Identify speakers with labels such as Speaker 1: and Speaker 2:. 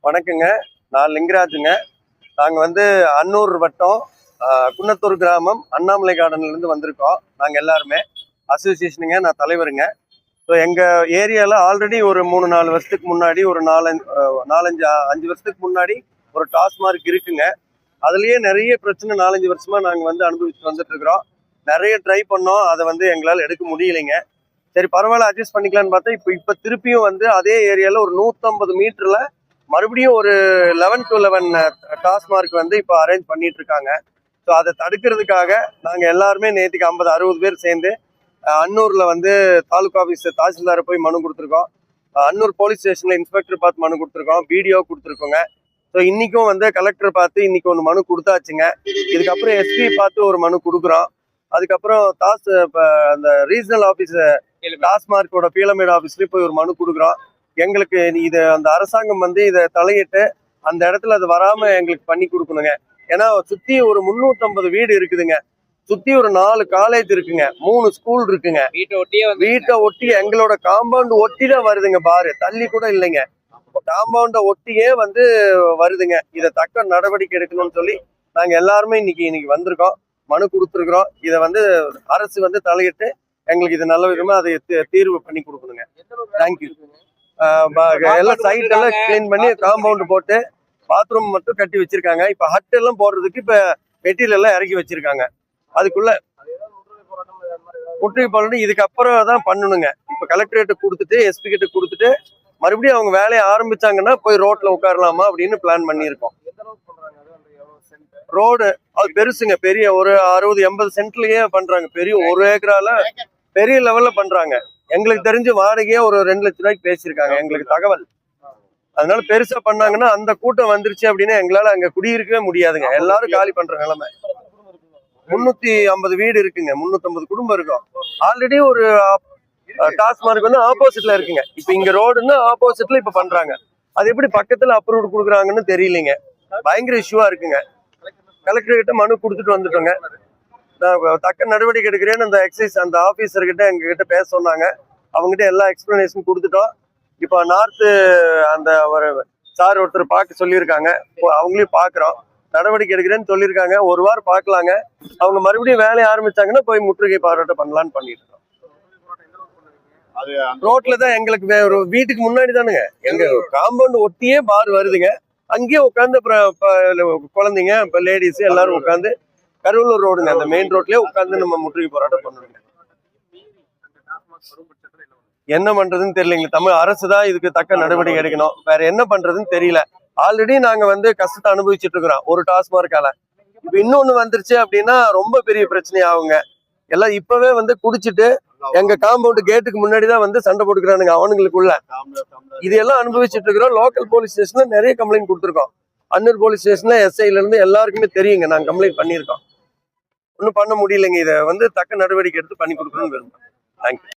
Speaker 1: வணக்கங்க. நான் லிங்கராஜுங்க. நாங்கள் அன்னூர் வட்டம் குன்னத்தூர் கிராமம் அண்ணாமலை கார்டன்லேருந்து வந்திருக்கோம். நாங்கள் எல்லாருமே அசோசியேஷனுங்க. நான் தலைவருங்க. ஸோ எங்கள் ஏரியாவில் ஆல்ரெடி ஒரு 3-4 வருஷத்துக்கு முன்னாடி ஒரு 4-5 வருஷத்துக்கு முன்னாடி ஒரு டாஸ்மார்க் இருக்குங்க. அதுலேயே நிறைய பிரச்சனை 4-5 வருஷமாக நாங்கள் அனுபவிச்சு வந்துட்டுருக்குறோம். நிறைய ட்ரை பண்ணோம். அதை எங்களால் எடுக்க முடியலைங்க. சரி பரவாயில்ல அட்ஜஸ்ட் பண்ணிக்கலான்னு பார்த்தா இப்போ திருப்பியும் அதே ஏரியாவில் ஒரு 150 மீட்டரில் மறுபடியும் ஒரு 11 to 11 டாஸ்மார்க் இப்போ அரேஞ்ச் பண்ணிட்டு இருக்காங்க. ஸோ அதை தடுக்கிறதுக்காக நாங்கள் எல்லாருமே நேற்றுக்கு 50-60 பேர் சேர்ந்து அன்னூரில் தாலுகா ஆஃபீஸ் தாசில்தாரை போய் மனு கொடுத்துருக்கோம். அன்னூர் போலீஸ் ஸ்டேஷனில் இன்ஸ்பெக்டர் பார்த்து மனு கொடுத்துருக்கோம். பிடிஓ கொடுத்துருக்கோங்க. ஸோ இன்றைக்கும் கலெக்டர் பார்த்து இன்றைக்கி ஒன்று மனு கொடுத்தாச்சுங்க. இதுக்கப்புறம் எஸ்பி பார்த்து ஒரு மனு கொடுக்குறோம். அதுக்கப்புறம் அந்த ரீஜனல் ஆஃபீஸ் டாஸ்மார்க்கோட பீளமேடு ஆஃபீஸ்லேயும் போய் ஒரு மனு கொடுக்குறோம். எங்களுக்கு இது அந்த அரசாங்கம் இதை தலையிட்டு அந்த இடத்துல அது வராம எங்களுக்கு பண்ணி கொடுக்கணுங்க. ஏன்னா சுத்தி ஒரு 350 வீடு இருக்குதுங்க. சுத்தி ஒரு 4 காலேஜ் இருக்குங்க, 3 ஸ்கூல் இருக்குங்க. வீட்டை ஒட்டி எங்களோட காம்பவுண்ட் ஒட்டி தான் வருதுங்க. பாரு தள்ளி கூட இல்லைங்க, காம்பவுண்ட ஒட்டியே வருதுங்க. இதை தக்க நடவடிக்கை எடுக்கணும்னு சொல்லி நாங்க எல்லாருமே இன்னைக்கு வந்திருக்கோம், மனு கொடுத்துருக்குறோம். இதை அரசு தலையிட்டு எங்களுக்கு இது நல்ல விதமா அதை தீர்வு பண்ணி கொடுக்கணுங்க. தேங்க்யூ. எல்லாம் சைட் எல்லாம் கிளீன் பண்ணி காம்பவுண்ட் போட்டு பாத்ரூம் மட்டும் கட்டி வச்சிருக்காங்க. இப்ப ஹட் எல்லாம் போடுறதுக்கு இப்ப மெட்டீரியல் எல்லாம் இறக்கி வச்சிருக்காங்க. அதுக்குள்ள முற்றுகை போராட்டம் இதுக்கப்புறம் தான் பண்ணணுங்க. இப்ப கலெக்டரேட் கொடுத்துட்டு எஸ்பி கிட்ட கொடுத்துட்டு மறுபடியும் அவங்க வேலையை ஆரம்பிச்சாங்கன்னா போய் ரோட்ல உட்காரலாமா அப்படின்னு பிளான் பண்ணியிருக்கோம். ரோடு அது பெருசுங்க, பெரிய ஒரு 60-80 சென்ட்லயே பண்றாங்க. பெரிய 1 ஏக்கரால பெரிய லெவல்ல பண்றாங்க. எங்களுக்கு தெரிஞ்சு வாடகையே ஒரு 2 லட்சம் ரூபாய்க்கு பேசியிருக்காங்க எங்களுக்கு தகவல். அதனால பெருசா பண்ணாங்கன்னா அந்த கூட்டம் வந்துருச்சு அப்படின்னா எங்களால அங்க குடியிருக்கவே முடியாதுங்க. எல்லாரும் காலி பண்ற நிலைமை. 350 வீடு இருக்குங்க, 350 குடும்பம் இருக்கும். ஆல்ரெடி ஒரு டாஸ்மார்க் ஆப்போசிட்ல இருக்குங்க. இப்ப இங்க ரோடுன்னு ஆப்போசிட்ல இப்ப பண்றாங்க. அது எப்படி பக்கத்துல அப்ரூவ் கொடுக்குறாங்கன்னு தெரியலைங்க. பயங்கர இஷ்யூவா இருக்குங்க. கலெக்டர் கிட்ட மனு கொடுத்துட்டு வந்துட்டோங்க. தக்க நடவடிக்கை எடுக்கிறேன்னு அந்த எக்ஸைஸ் அந்த ஆபீசர் கிட்ட எங்ககிட்ட பேச சொன்னாங்க. அவங்ககிட்ட எல்லா எக்ஸ்பிளனேஷன் கொடுத்துட்டோம். இப்போ நார்த்து அந்த ஒரு சார் ஒருத்தர் பார்க்க சொல்லியிருக்காங்க. அவங்களையும் பார்க்குறோம். நடவடிக்கை எடுக்கிறேன்னு சொல்லியிருக்காங்க. ஒரு வாரம் பார்க்கலாங்க. அவங்க மறுபடியும் வேலையை ஆரம்பிச்சாங்கன்னா போய் முற்றுகை போராட்டம் பண்ணலான்னு பண்ணிட்டு இருக்கோம். ரோட்ல தான் எங்களுக்கு ஒரு வீட்டுக்கு முன்னாடி தானுங்க, எங்க காம்பவுண்ட் ஒட்டியே பார் வருதுங்க. அங்கேயே உட்காந்து குழந்தைங்க இப்போ லேடிஸ் எல்லாரும் உட்காந்து கருவலூர் ரோடுங்க, அந்த மெயின் ரோட்லயே உட்காந்து நம்ம முற்றுகை போராட்டம் பண்ணணுங்க. என்ன பண்றதுன்னு தெரியலைங்க. தமிழ் அரசு தான் இதுக்கு தக்க நடவடிக்கை எடுக்கணும். வேற என்ன பண்றதுன்னு தெரியல. ஆல்ரெடி நாங்க கஷ்டத்தை அனுபவிச்சுட்டு இருக்கிறோம் ஒரு டாஸ்மார்க்கால. இப்ப இன்னொன்னு வந்துருச்சு அப்படின்னா ரொம்ப பெரிய பிரச்சனை ஆகுங்க. எல்லாம் இப்பவே குடிச்சிட்டு எங்க காம்பவுண்ட் கேட்டுக்கு முன்னாடிதான் சண்டை போட்டுக்கிறானுங்க அவனுங்களுக்குள்ள. இதெல்லாம் அனுபவிச்சுட்டு இருக்கிறோம். லோக்கல் போலீஸ் ஸ்டேஷன்ல நிறைய கம்ப்ளைண்ட் கொடுத்துருக்கோம். அன்னூர் போலீஸ் ஸ்டேஷன்ல எஸ்ஐல இருந்து எல்லாருக்குமே தெரியுங்க. நாங்க கம்ப்ளைண்ட் பண்ணியிருக்கோம். ஒன்றும் பண்ண முடியலைங்க. இதை தக்க நடவடிக்கை எடுத்து பண்ணி கொடுக்கணும்னு விரும்புகிறேன். தேங்க்யூ.